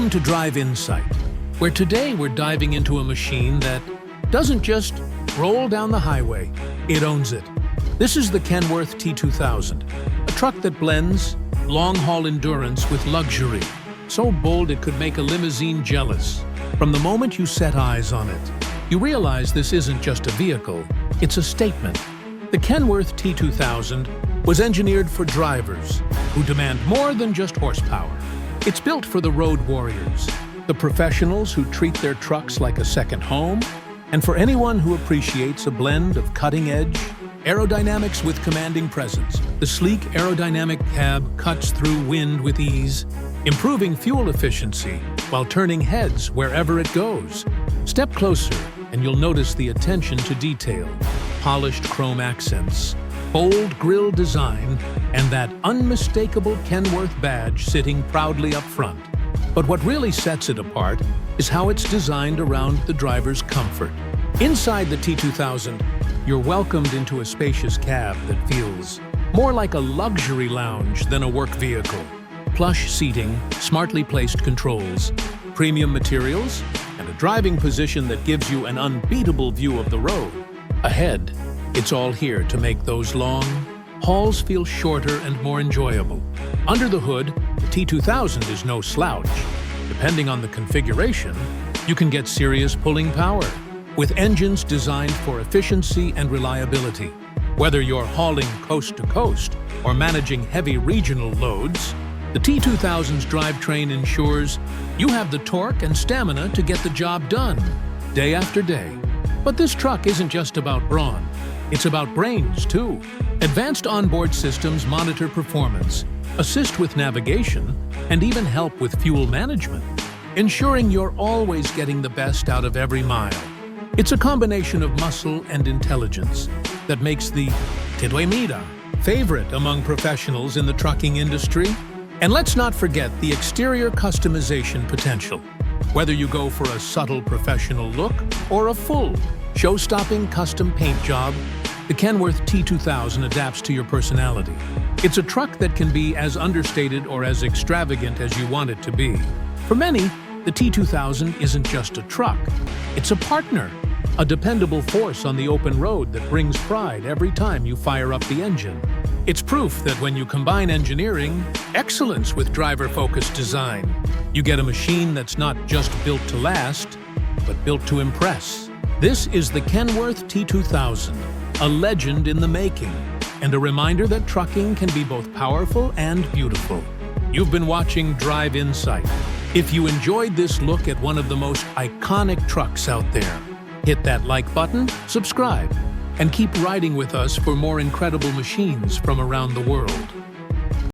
Welcome to Drive Insight, where today we're diving into a machine that doesn't just roll down the highway, it owns it. This is the Kenworth T2000, a truck that blends long-haul endurance with luxury, so bold it could make a limousine jealous. From the moment you set eyes on it, you realize this isn't just a vehicle, it's a statement. The Kenworth T2000 was engineered for drivers who demand more than just horsepower. It's built for the road warriors, the professionals who treat their trucks like a second home, and for anyone who appreciates a blend of cutting-edge aerodynamics with commanding presence. The sleek aerodynamic cab cuts through wind with ease, improving fuel efficiency while turning heads wherever it goes. Step closer and you'll notice the attention to detail, polished chrome accents, bold grille design, and that unmistakable Kenworth badge sitting proudly up front. But what really sets it apart is how it's designed around the driver's comfort. Inside the T2000, you're welcomed into a spacious cab that feels more like a luxury lounge than a work vehicle. Plush seating, smartly placed controls, premium materials, and a driving position that gives you an unbeatable view of the road. Ahead, it's all here to make those long hauls feel shorter and more enjoyable. Under the hood, the T2000 is no slouch. Depending on the configuration, you can get serious pulling power, with engines designed for efficiency and reliability. Whether you're hauling coast to coast or managing heavy regional loads, the T2000's drivetrain ensures you have the torque and stamina to get the job done, day after day. But this truck isn't just about brawn. It's about brains, too. Advanced onboard systems monitor performance, assist with navigation, and even help with fuel management, ensuring you're always getting the best out of every mile. It's a combination of muscle and intelligence that makes the T2000 favorite among professionals in the trucking industry. And let's not forget the exterior customization potential. Whether you go for a subtle professional look or a full, show-stopping custom paint job, the Kenworth T2000 adapts to your personality. It's a truck that can be as understated or as extravagant as you want it to be. For many, the T2000 isn't just a truck. It's a partner, a dependable force on the open road that brings pride every time you fire up the engine. It's proof that when you combine engineering, excellence with driver-focused design, you get a machine that's not just built to last, but built to impress. This is the Kenworth T2000, a legend in the making, and a reminder that trucking can be both powerful and beautiful. You've been watching Drive Insight. If you enjoyed this look at one of the most iconic trucks out there, hit that like button, subscribe, and keep riding with us for more incredible machines from around the world.